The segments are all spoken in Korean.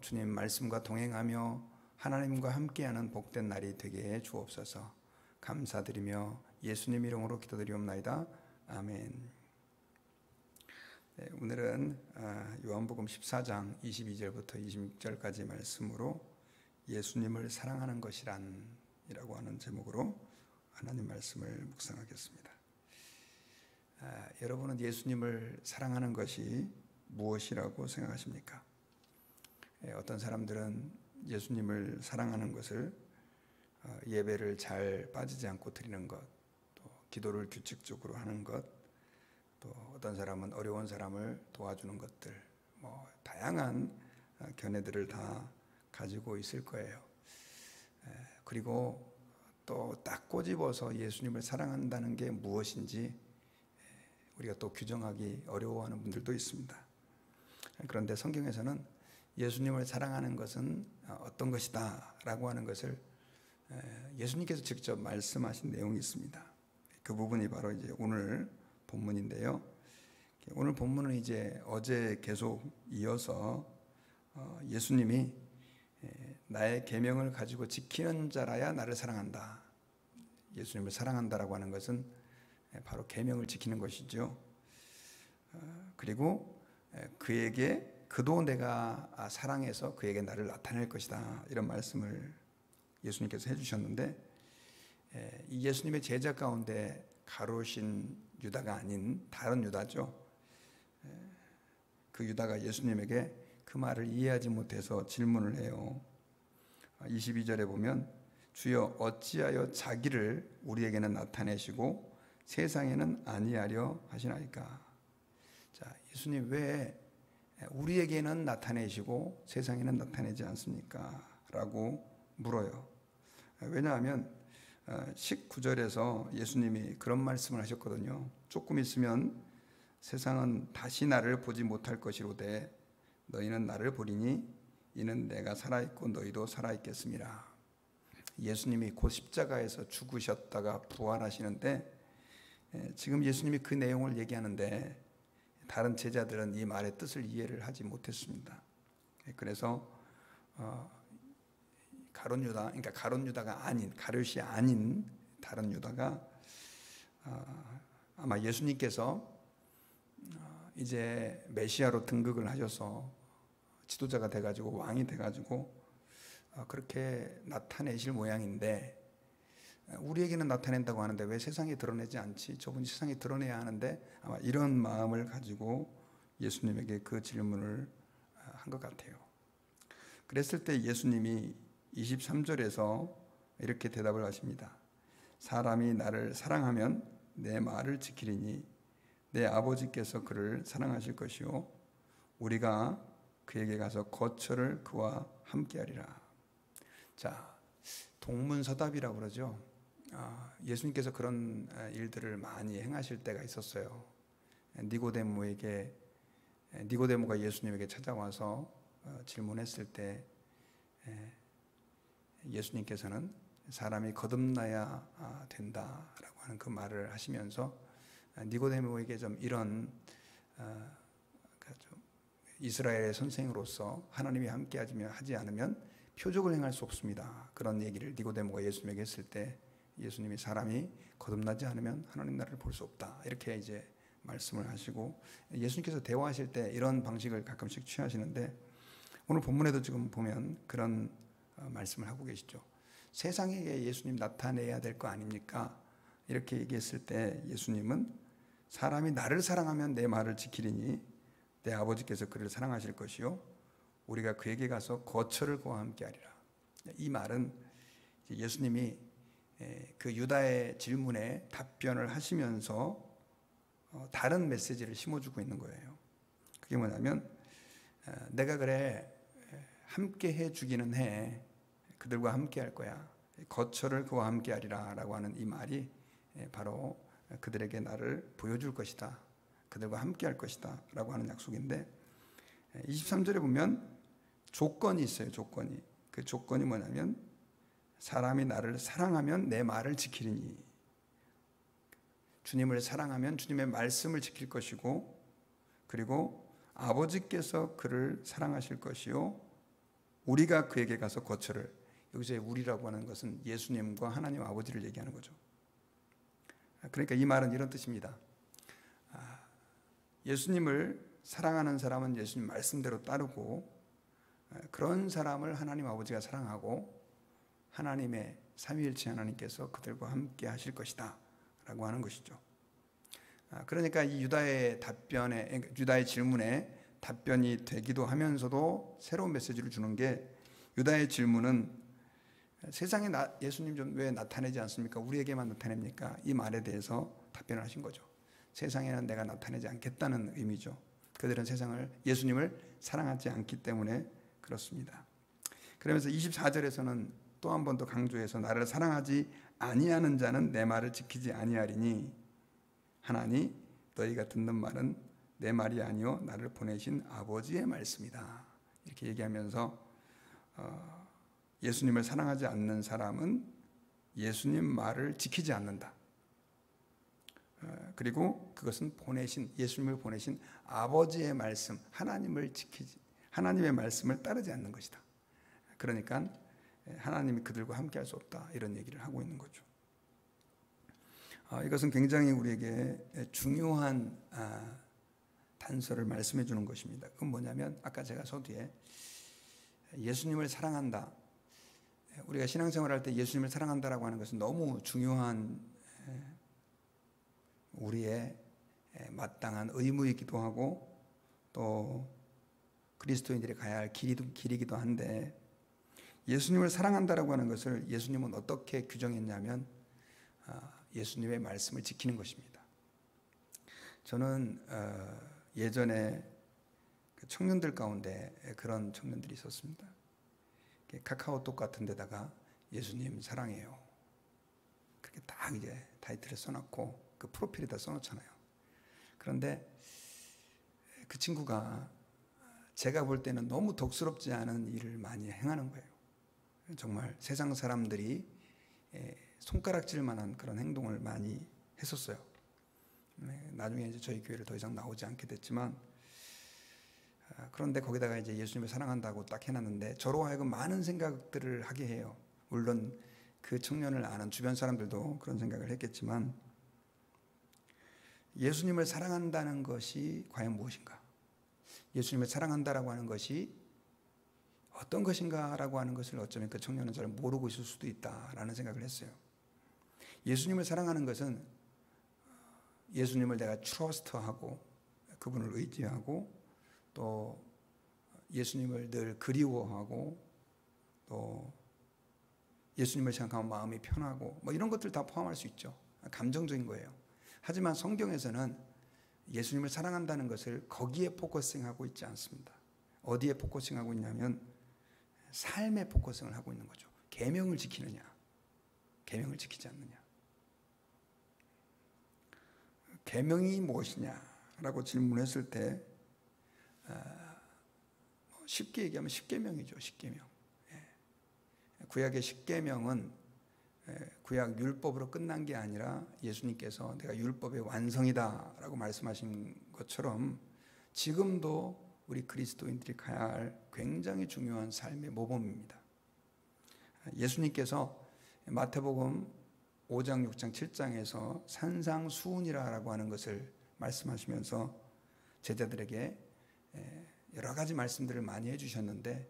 주님 말씀과 동행하며 하나님과 함께하는 복된 날이 되게 해 주옵소서. 감사드리며 예수님 이름으로 기도드리옵나이다. 아멘. 네, 오늘은 요한복음 14장 22절부터 26절까지 말씀으로 예수님을 사랑하는 것이란 이라고 하는 제목으로 하나님 말씀을 묵상하겠습니다. 여러분은 예수님을 사랑하는 것이 무엇이라고 생각하십니까? 어떤 사람들은 예수님을 사랑하는 것을 예배를 잘 빠지지 않고 드리는 것, 또 기도를 규칙적으로 하는 것, 또 어떤 사람은 어려운 사람을 도와주는 것들, 다양한 견해들을 다 가지고 있을 거예요. 그리고 또 딱 꼬집어서 예수님을 사랑한다는 게 무엇인지 우리가 또 규정하기 어려워하는 분들도 있습니다. 그런데 성경에서는 예수님을 사랑하는 것은 어떤 것이다 라고 하는 것을 예수님께서 직접 말씀하신 내용이 있습니다. 그 부분이 바로 이제 오늘 본문인데요. 오늘 본문은 이제 어제 계속 이어서 예수님이 나의 계명을 가지고 지키는 자라야 나를 사랑한다. 예수님을 사랑한다라고 하는 것은 바로 계명을 지키는 것이죠. 그리고 그에게 그도 내가 사랑해서 그에게 나를 나타낼 것이다. 이런 말씀을 예수님께서 해주셨는데 이 예수님의 제자 가운데 가로신 유다가 아닌 다른 유다죠. 그 유다가 예수님에게 그 말을 이해하지 못해서 질문을 해요. 22절에 보면 주여 어찌하여 자기를 우리에게는 나타내시고 세상에는 아니하려 하시나이까. 자, 예수님 왜 우리에게는 나타내시고 세상에는 나타내지 않습니까? 라고 물어요. 왜냐하면 19절에서 예수님이 그런 말씀을 하셨거든요. 조금 있으면 세상은 다시 나를 보지 못할 것이로되 너희는 나를 보리니 이는 내가 살아있고 너희도 살아있겠습니다. 예수님이 곧 십자가에서 죽으셨다가 부활하시는데 지금 예수님이 그 내용을 얘기하는데 다른 제자들은 이 말의 뜻을 이해를 하지 못했습니다. 그래서 가룟 유다, 그러니까 가룟 유다가 아닌 가룟이 아닌 다른 유다가 아마 예수님께서 이제 메시아로 등극을 하셔서 지도자가 돼가지고 왕이 돼가지고 그렇게 나타내실 모양인데 우리에게는 나타낸다고 하는데 왜 세상에 드러내지 않지? 저분이 세상에 드러내야 하는데 아마 이런 마음을 가지고 예수님에게 그 질문을 한 것 같아요. 그랬을 때 예수님이 23절에서 이렇게 대답을 하십니다. 사람이 나를 사랑하면 내 말을 지키리니 내 아버지께서 그를 사랑하실 것이요 우리가 그에게 가서 거처를 그와 함께하리라. 자, 동문서답이라고 그러죠. 예수님께서 그런 일들을 많이 행하실 때가 있었어요. 니고데모가 예수님에게 찾아와서 질문했을 때 예수님께서는 사람이 거듭나야 된다라고 하는 그 말을 하시면서 니고데모에게 좀 이런 이스라엘의 선생으로서 하나님이 함께 하지 않으면 표적을 행할 수 없습니다. 그런 얘기를 니고데모가 예수님에게 했을 때 예수님이 사람이 거듭나지 않으면 하나님 나라를 볼 수 없다. 이렇게 이제 말씀을 하시고 예수님께서 대화하실 때 이런 방식을 가끔씩 취하시는데 오늘 본문에도 지금 보면 그런 말씀을 하고 계시죠. 세상에 예수님 나타내야 될 거 아닙니까? 이렇게 얘기했을 때 예수님은 사람이 나를 사랑하면 내 말을 지키리니 내 아버지께서 그를 사랑하실 것이요 우리가 그에게 가서 거처를 그와 함께 하리라. 이 말은 예수님이 그 유다의 질문에 답변을 하시면서 다른 메시지를 심어주고 있는 거예요. 그게 뭐냐면 내가 그래 함께 해주기는 해. 그들과 함께 할 거야. 거처를 그와 함께 하리라 라고 하는 이 말이 바로 그들에게 나를 보여줄 것이다. 그들과 함께 할 것이다 라고 하는 약속인데 23절에 보면 조건이 있어요. 조건이. 그 조건이 뭐냐면 사람이 나를 사랑하면 내 말을 지키리니 주님을 사랑하면 주님의 말씀을 지킬 것이고 그리고 아버지께서 그를 사랑하실 것이요 우리가 그에게 가서 거처를, 여기서의 우리라고 하는 것은 예수님과 하나님 아버지를 얘기하는 거죠. 그러니까 이 말은 이런 뜻입니다. 예수님을 사랑하는 사람은 예수님 말씀대로 따르고, 그런 사람을 하나님 아버지가 사랑하고 하나님의 삼위일체 하나님께서 그들과 함께 하실 것이다 라고 하는 것이죠. 그러니까 이 유다의 질문에 답변이 되기도 하면서도 새로운 메시지를 주는 게, 유다의 질문은 세상에 예수님 좀 왜 나타내지 않습니까? 우리에게만 나타냅니까? 이 말에 대해서 답변을 하신 거죠. 세상에는 내가 나타내지 않겠다는 의미죠. 그들은 예수님을 사랑하지 않기 때문에 그렇습니다. 그러면서 24절에서는 또 한 번 더 강조해서, 나를 사랑하지 아니하는 자는 내 말을 지키지 아니하리니 하나니 너희가 듣는 말은 내 말이 아니요 나를 보내신 아버지의 말씀이다. 이렇게 얘기하면서 예수님을 사랑하지 않는 사람은 예수님 말을 지키지 않는다. 그리고 그것은 예수님을 보내신 아버지의 말씀, 하나님의 말씀을 따르지 않는 것이다. 그러니까 하나님이 그들과 함께 할 수 없다, 이런 얘기를 하고 있는 거죠. 이것은 굉장히 우리에게 중요한 단서를 말씀해 주는 것입니다. 그건 뭐냐면, 아까 제가 서두에 예수님을 사랑한다, 우리가 신앙생활할 때 예수님을 사랑한다라고 하는 것은 너무 중요한 우리의 마땅한 의무이기도 하고 또 그리스도인들이 가야 할 길이기도 한데, 예수님을 사랑한다라고 하는 것을 예수님은 어떻게 규정했냐면 예수님의 말씀을 지키는 것입니다. 저는 예전에 청년들 가운데 그런 청년들이 있었습니다. 카카오톡 같은 데다가 예수님 사랑해요, 그렇게 딱 이제 타이틀을 써놓고 그 프로필에다 써놓잖아요. 그런데 그 친구가 제가 볼 때는 너무 덕스럽지 않은 일을 많이 행하는 거예요. 정말 세상 사람들이 손가락질 만한 그런 행동을 많이 했었어요. 나중에 이제 저희 교회를 더 이상 나오지 않게 됐지만, 그런데 거기다가 이제 예수님을 사랑한다고 딱 해놨는데 저로 하여금 많은 생각들을 하게 해요. 물론 그 청년을 아는 주변 사람들도 그런 생각을 했겠지만, 예수님을 사랑한다는 것이 과연 무엇인가? 예수님을 사랑한다라고 하는 것이 어떤 것인가라고 하는 것을 어쩌면 그 청년은 잘 모르고 있을 수도 있다라는 생각을 했어요. 예수님을 사랑하는 것은 예수님을 내가 트러스트하고 그분을 의지하고 또 예수님을 늘 그리워하고 또 예수님을 생각하면 마음이 편하고 뭐 이런 것들 다 포함할 수 있죠. 감정적인 거예요. 하지만 성경에서는 예수님을 사랑한다는 것을 거기에 포커싱하고 있지 않습니다. 어디에 포커싱하고 있냐면 삶에 포커싱을 하고 있는 거죠. 계명을 지키느냐, 계명을 지키지 않느냐. 계명이 무엇이냐라고 질문했을 때 쉽게 얘기하면 십계명이죠. 십계명. 구약의 십계명은 구약 율법으로 끝난 게 아니라 예수님께서 내가 율법의 완성이다라고 말씀하신 것처럼 지금도 우리 그리스도인들이 가야 할 굉장히 중요한 삶의 모범입니다. 예수님께서 마태복음 5장, 6장, 7장에서 산상수훈이라고 하는 것을 말씀하시면서 제자들에게 여러 가지 말씀들을 많이 해주셨는데,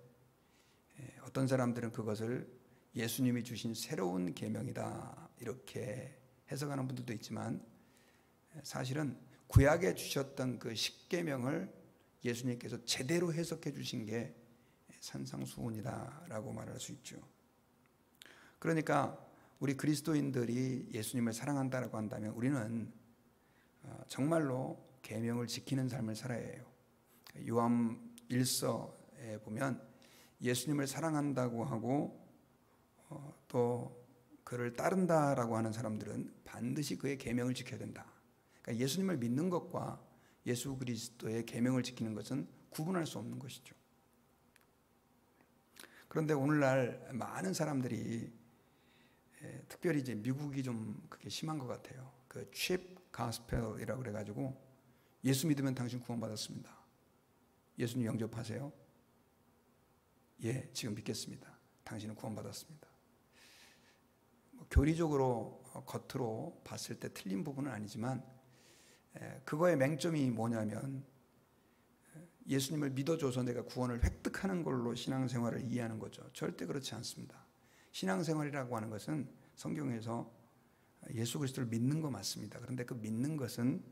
어떤 사람들은 그것을 예수님이 주신 새로운 계명이다 이렇게 해석하는 분들도 있지만, 사실은 구약에 주셨던 그 십계명을 예수님께서 제대로 해석해 주신 게 산상수훈이다라고 말할 수 있죠. 그러니까 우리 그리스도인들이 예수님을 사랑한다라고 한다면 우리는 정말로 계명을 지키는 삶을 살아야 해요. 요한 1서에 보면 예수님을 사랑한다고 하고 또 그를 따른다라고 하는 사람들은 반드시 그의 계명을 지켜야 된다. 그러니까 예수님을 믿는 것과 예수 그리스도의 계명을 지키는 것은 구분할 수 없는 것이죠. 그런데 오늘날 많은 사람들이 특별히 이제 미국이 좀 그게 심한 것 같아요. 그 cheap gospel이라고 그래가지고 예수 믿으면 당신 구원받았습니다. 예수님 영접하세요. 예, 지금 믿겠습니다. 당신은 구원받았습니다. 교리적으로 겉으로 봤을 때 틀린 부분은 아니지만 그거의 맹점이 뭐냐면 예수님을 믿어줘서 내가 구원을 획득하는 걸로 신앙생활을 이해하는 거죠. 절대 그렇지 않습니다. 신앙생활이라고 하는 것은 성경에서 예수 그리스도를 믿는 거 맞습니다. 그런데 그 믿는 것은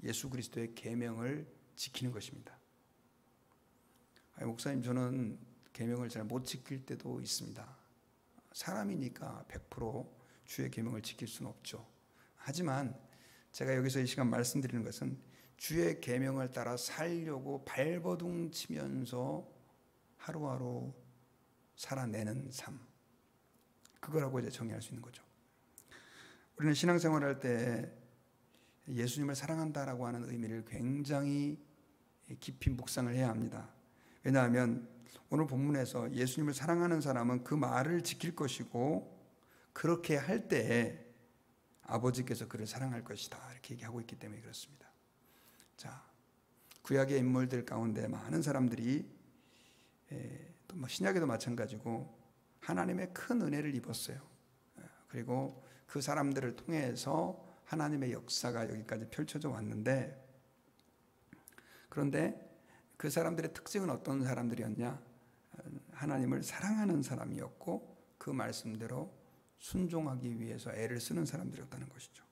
예수 그리스도의 계명을 지키는 것입니다. 목사님, 저는 계명을 잘 못 지킬 때도 있습니다. 사람이니까 100% 주의 계명을 지킬 수는 없죠. 하지만 제가 여기서 이 시간 말씀드리는 것은 주의 계명을 따라 살려고 발버둥 치면서 하루하루 살아내는 삶, 그거라고 이제 정의할 수 있는 거죠. 우리는 신앙생활할 때 예수님을 사랑한다라고 하는 의미를 굉장히 깊이 묵상을 해야 합니다. 왜냐하면 오늘 본문에서 예수님을 사랑하는 사람은 그 말을 지킬 것이고 그렇게 할 때에 아버지께서 그를 사랑할 것이다, 이렇게 얘기하고 있기 때문에 그렇습니다. 자, 구약의 인물들 가운데 많은 사람들이 또 신약에도 마찬가지고 하나님의 큰 은혜를 입었어요. 그리고 그 사람들을 통해서 하나님의 역사가 여기까지 펼쳐져 왔는데, 그런데 그 사람들의 특징은 어떤 사람들이었냐? 하나님을 사랑하는 사람이었고 그 말씀대로 순종하기 위해서 애를 쓰는 사람들이었다는 것이죠.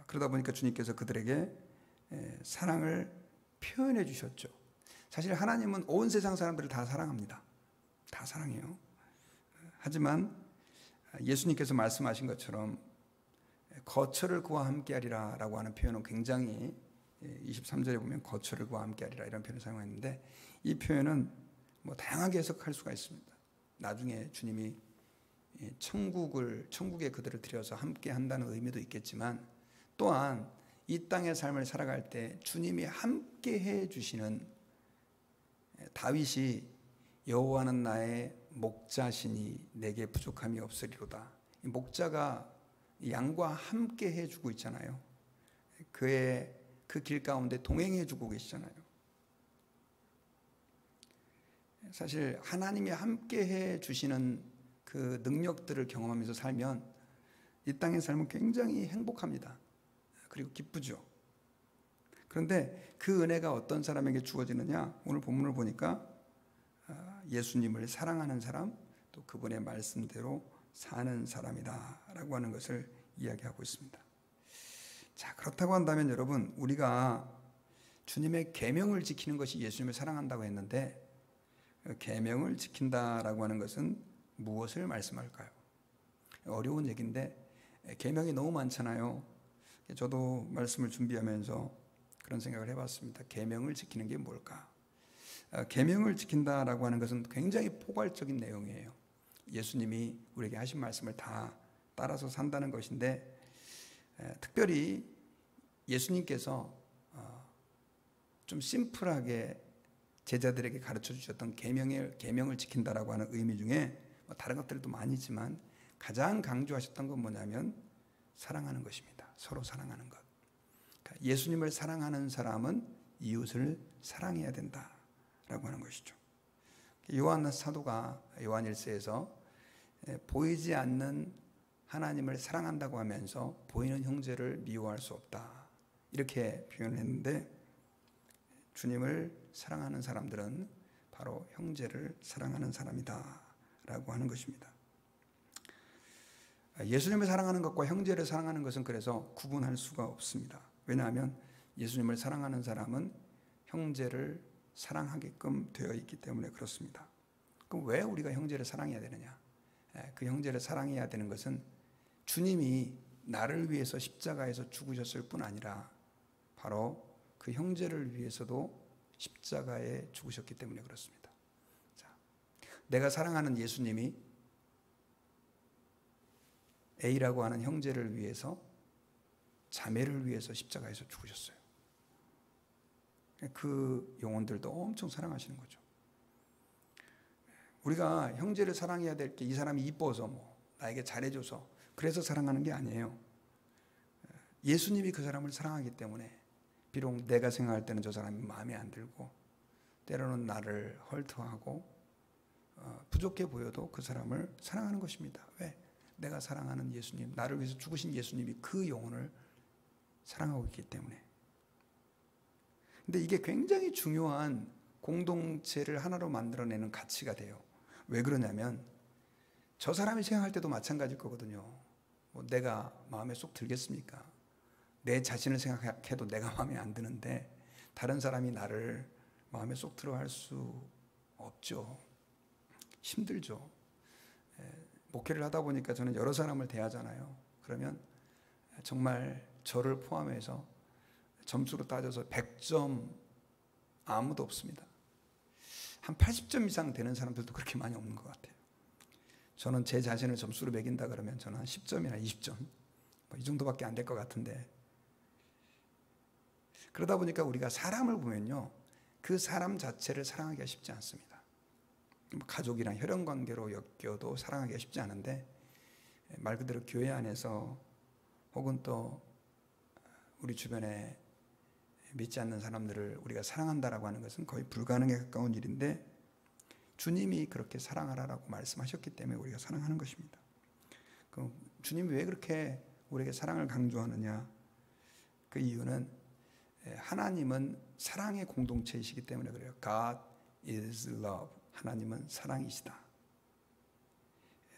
그러다 보니까 주님께서 그들에게 사랑을 표현해 주셨죠. 사실 하나님은 온 세상 사람들을 다 사랑합니다. 다 사랑해요. 하지만 예수님께서 말씀하신 것처럼 거처를 그와 함께하리라 라고 하는 표현은 굉장히 23절에 보면 거처를 그와 함께하리라 이런 표현을 사용했는데, 이 표현은 다양하게 해석할 수가 있습니다. 나중에 주님이 천국에 그들을 들여서 함께 한다는 의미도 있겠지만, 또한 이 땅의 삶을 살아갈 때 주님이 함께 해 주시는, 다윗이 여호와는 나의 목자시니 내게 부족함이 없으리로다. 이 목자가 양과 함께 해주고 있잖아요. 그의 그 길 가운데 동행해주고 계시잖아요. 사실 하나님이 함께 해주시는 그 능력들을 경험하면서 살면 이 땅의 삶은 굉장히 행복합니다. 그리고 기쁘죠. 그런데 그 은혜가 어떤 사람에게 주어지느냐? 오늘 본문을 보니까 예수님을 사랑하는 사람, 또 그분의 말씀대로 사는 사람이다 라고 하는 것을 이야기하고 있습니다. 자, 그렇다고 한다면 여러분, 우리가 주님의 계명을 지키는 것이 예수님을 사랑한다고 했는데, 계명을 지킨다라고 하는 것은 무엇을 말씀할까요? 어려운 얘기인데 계명이 너무 많잖아요. 저도 말씀을 준비하면서 그런 생각을 해봤습니다. 계명을 지키는 게 뭘까? 계명을 지킨다라고 하는 것은 굉장히 포괄적인 내용이에요. 예수님이 우리에게 하신 말씀을 다 따라서 산다는 것인데, 특별히 예수님께서 좀 심플하게 제자들에게 가르쳐 주셨던 계명을 지킨다라고 하는 의미 중에 다른 것들도 많이지만 가장 강조하셨던 건 뭐냐면 사랑하는 것입니다. 서로 사랑하는 것. 그러니까 예수님을 사랑하는 사람은 이웃을 사랑해야 된다라고 하는 것이죠. 요한 사도가 요한 1서에서 보이지 않는 하나님을 사랑한다고 하면서 보이는 형제를 미워할 수 없다, 이렇게 표현을 했는데, 주님을 사랑하는 사람들은 바로 형제를 사랑하는 사람이다 라고 하는 것입니다. 예수님을 사랑하는 것과 형제를 사랑하는 것은 그래서 구분할 수가 없습니다. 왜냐하면 예수님을 사랑하는 사람은 형제를 사랑하게끔 되어 있기 때문에 그렇습니다. 그럼 왜 우리가 형제를 사랑해야 되느냐? 그 형제를 사랑해야 되는 것은 주님이 나를 위해서 십자가에서 죽으셨을 뿐 아니라 바로 그 형제를 위해서도 십자가에 죽으셨기 때문에 그렇습니다. 자, 내가 사랑하는 예수님이 A라고 하는 형제를 위해서, 자매를 위해서 십자가에서 죽으셨어요. 그 영혼들도 엄청 사랑하시는 거죠. 우리가 형제를 사랑해야 될 게 이 사람이 이뻐서 나에게 잘해줘서 그래서 사랑하는 게 아니에요. 예수님이 그 사람을 사랑하기 때문에, 비록 내가 생각할 때는 저 사람이 마음에 안 들고 때로는 나를 헐트하고 부족해 보여도 그 사람을 사랑하는 것입니다. 왜? 내가 사랑하는 예수님, 나를 위해서 죽으신 예수님이 그 영혼을 사랑하고 있기 때문에. 근데 이게 굉장히 중요한 공동체를 하나로 만들어내는 가치가 돼요. 왜 그러냐면 저 사람이 생각할 때도 마찬가지일 거거든요. 뭐 내가 마음에 쏙 들겠습니까? 내 자신을 생각해도 내가 마음에 안 드는데 다른 사람이 나를 마음에 쏙 들어할 수 없죠. 힘들죠. 목회를 하다 보니까 저는 여러 사람을 대하잖아요. 그러면 정말 저를 포함해서 점수로 따져서 100점 아무도 없습니다. 한 80점 이상 되는 사람들도 그렇게 많이 없는 것 같아요. 저는 제 자신을 점수로 매긴다 그러면 저는 한 10점이나 20점 이 정도밖에 안 될 것 같은데, 그러다 보니까 우리가 사람을 보면요, 그 사람 자체를 사랑하기가 쉽지 않습니다. 가족이랑 혈연관계로 엮여도 사랑하기가 쉽지 않은데, 말 그대로 교회 안에서 혹은 또 우리 주변에 믿지 않는 사람들을 우리가 사랑한다라고 하는 것은 거의 불가능에 가까운 일인데, 주님이 그렇게 사랑하라라고 말씀하셨기 때문에 우리가 사랑하는 것입니다. 그럼 주님이 왜 그렇게 우리에게 사랑을 강조하느냐? 그 이유는 하나님은 사랑의 공동체이시기 때문에 그래요. God is love. 하나님은 사랑이시다.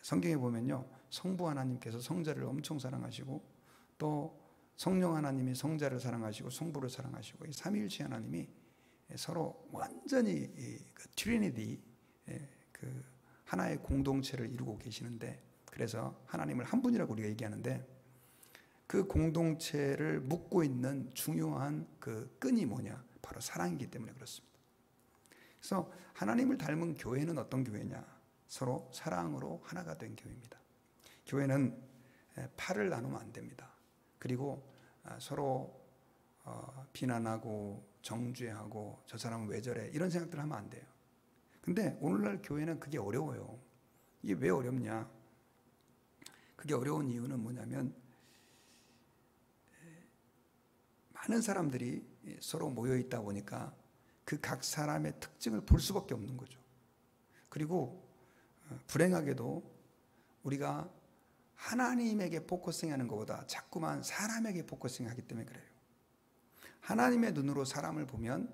성경에 보면요, 성부 하나님께서 성자를 엄청 사랑하시고 또 성령 하나님이 성자를 사랑하시고 성부를 사랑하시고 이 삼위일체 하나님이 서로 완전히 그 트리니티, 그 하나의 공동체를 이루고 계시는데, 그래서 하나님을 한 분이라고 우리가 얘기하는데, 그 공동체를 묶고 있는 중요한 그 끈이 뭐냐? 바로 사랑이기 때문에 그렇습니다. 그래서 하나님을 닮은 교회는 어떤 교회냐? 서로 사랑으로 하나가 된 교회입니다. 교회는 팔을 나누면 안 됩니다. 그리고 서로 비난하고 정죄하고 저 사람은 왜 저래 이런 생각들 하면 안 돼요. 근데 오늘날 교회는 그게 어려워요. 이게 왜 어렵냐? 그게 어려운 이유는 뭐냐면 많은 사람들이 서로 모여 있다 보니까 그 각 사람의 특징을 볼 수밖에 없는 거죠. 그리고 불행하게도 우리가 하나님에게 포커싱하는 것보다 자꾸만 사람에게 포커싱하기 때문에 그래요. 하나님의 눈으로 사람을 보면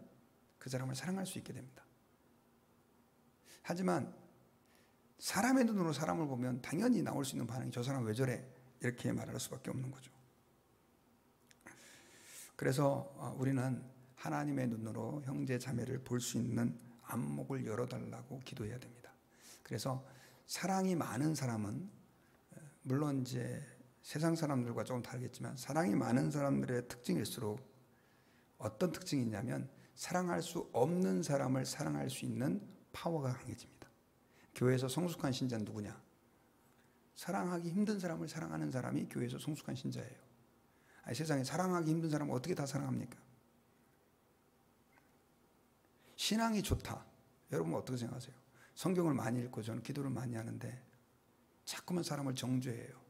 그 사람을 사랑할 수 있게 됩니다. 하지만 사람의 눈으로 사람을 보면 당연히 나올 수 있는 반응이 저 사람 왜 저래? 이렇게 말할 수밖에 없는 거죠. 그래서 우리는 하나님의 눈으로 형제 자매를 볼 수 있는 안목을 열어달라고 기도해야 됩니다. 그래서 사랑이 많은 사람은 물론 이제 세상 사람들과 조금 다르겠지만 사랑이 많은 사람들의 특징일수록 어떤 특징이 있냐면 사랑할 수 없는 사람을 사랑할 수 있는 파워가 강해집니다. 교회에서 성숙한 신자는 누구냐? 사랑하기 힘든 사람을 사랑하는 사람이 교회에서 성숙한 신자예요. 아니, 세상에 사랑하기 힘든 사람을 어떻게 다 사랑합니까? 신앙이 좋다. 여러분 어떻게 생각하세요? 성경을 많이 읽고 저는 기도를 많이 하는데 자꾸만 사람을 정죄해요.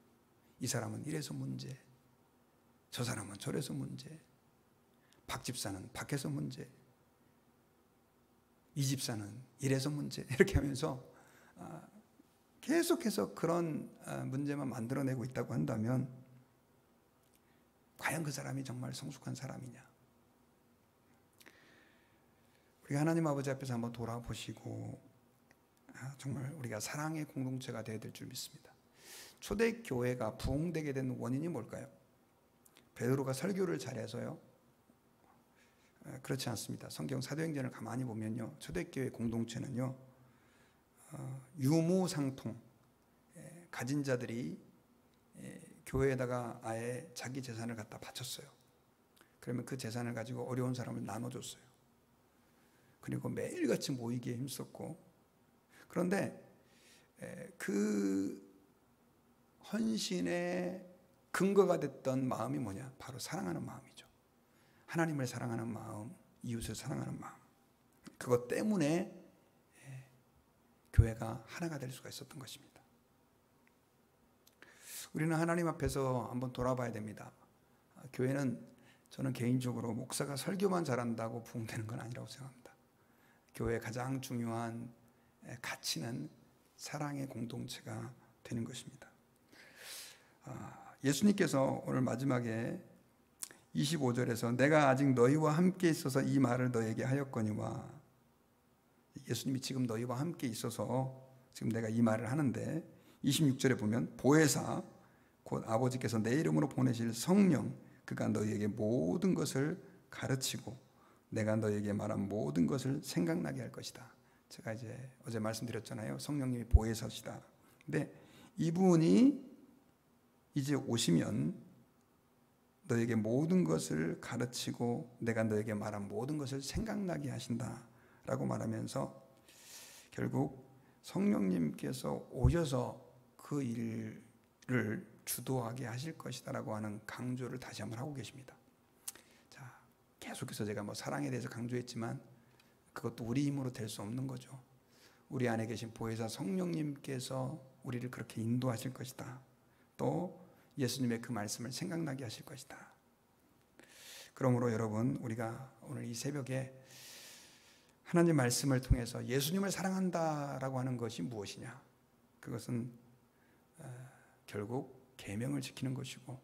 이 사람은 이래서 문제, 저 사람은 저래서 문제, 박 집사는 밖에서 문제, 이 집사는 이래서 문제, 이렇게 하면서 계속해서 그런 문제만 만들어내고 있다고 한다면 과연 그 사람이 정말 성숙한 사람이냐? 우리가 하나님 아버지 앞에서 한번 돌아보시고 정말 우리가 사랑의 공동체가 되어야 될 줄 믿습니다. 초대교회가 부흥되게 된 원인이 뭘까요? 베드로가 설교를 잘해서요? 그렇지 않습니다. 성경 사도행전을 가만히 보면요, 초대교회 공동체는요, 유무상통, 가진 자들이 교회에다가 아예 자기 재산을 갖다 바쳤어요. 그러면 그 재산을 가지고 어려운 사람을 나눠줬어요. 그리고 매일같이 모이기에 힘썼고, 그런데 그 헌신의 근거가 됐던 마음이 뭐냐? 바로 사랑하는 마음이죠. 하나님을 사랑하는 마음, 이웃을 사랑하는 마음. 그것 때문에 교회가 하나가 될 수가 있었던 것입니다. 우리는 하나님 앞에서 한번 돌아봐야 됩니다. 교회는 저는 개인적으로 목사가 설교만 잘한다고 부흥되는 건 아니라고 생각합니다. 교회의 가장 중요한 가치는 사랑의 공동체가 되는 것입니다. 예수님께서 오늘 마지막에 25절에서 내가 아직 너희와 함께 있어서 이 말을 너에게 하였거니와, 예수님이 지금 너희와 함께 있어서 지금 내가 이 말을 하는데, 26절에 보면 보혜사 곧 아버지께서 내 이름으로 보내실 성령, 그가 너희에게 모든 것을 가르치고 내가 너희에게 말한 모든 것을 생각나게 할 것이다. 제가 이제 어제 말씀드렸잖아요. 성령님이 보혜사시다. 근데 이분이 이제 오시면 너에게 모든 것을 가르치고 내가 너에게 말한 모든 것을 생각나게 하신다라고 말하면서 결국 성령님께서 오셔서 그 일을 주도하게 하실 것이다라고 하는 강조를 다시 한번 하고 계십니다. 자, 계속해서 제가 사랑에 대해서 강조했지만 그것도 우리 힘으로 될 수 없는 거죠. 우리 안에 계신 보혜사 성령님께서 우리를 그렇게 인도하실 것이다. 또 예수님의 그 말씀을 생각나게 하실 것이다. 그러므로 여러분, 우리가 오늘 이 새벽에 하나님 말씀을 통해서 예수님을 사랑한다라고 하는 것이 무엇이냐? 그것은 결국 계명을 지키는 것이고,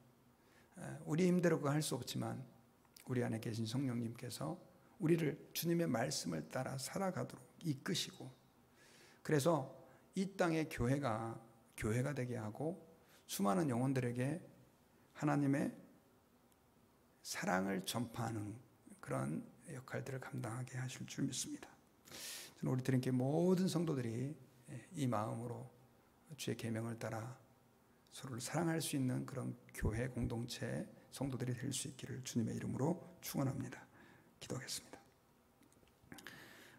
우리 힘대로 그거 할 수 없지만 우리 안에 계신 성령님께서 우리를 주님의 말씀을 따라 살아가도록 이끄시고, 그래서 이 땅의 교회가 되게 하고 수많은 영혼들에게 하나님의 사랑을 전파하는 그런 역할들을 감당하게 하실 줄 믿습니다. 저는 우리 드림교회 모든 성도들이 이 마음으로 주의 계명을 따라 서로를 사랑할 수 있는 그런 교회 공동체 성도들이 될 수 있기를 주님의 이름으로 축원합니다. 기도하겠습니다.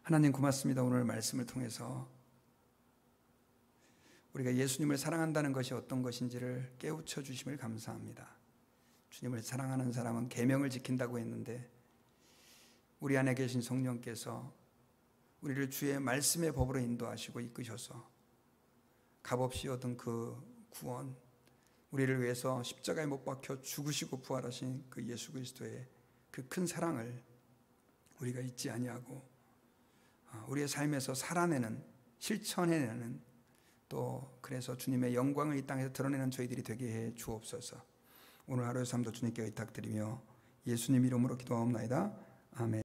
하나님 고맙습니다. 오늘 말씀을 통해서 우리가 예수님을 사랑한다는 것이 어떤 것인지를 깨우쳐 주심을 감사합니다. 주님을 사랑하는 사람은 계명을 지킨다고 했는데 우리 안에 계신 성령께서 우리를 주의 말씀의 법으로 인도하시고 이끄셔서 값없이 얻은 그 구원, 우리를 위해서 십자가에 못 박혀 죽으시고 부활하신 그 예수 그리스도의 그 큰 사랑을 우리가 잊지 아니하고 우리의 삶에서 살아내는, 실천해내는, 또 그래서 주님의 영광을 이 땅에서 드러내는 저희들이 되게 해 주옵소서. 오늘 하루의 삶도 주님께 의탁드리며 예수님 이름으로 기도하옵나이다. 아멘.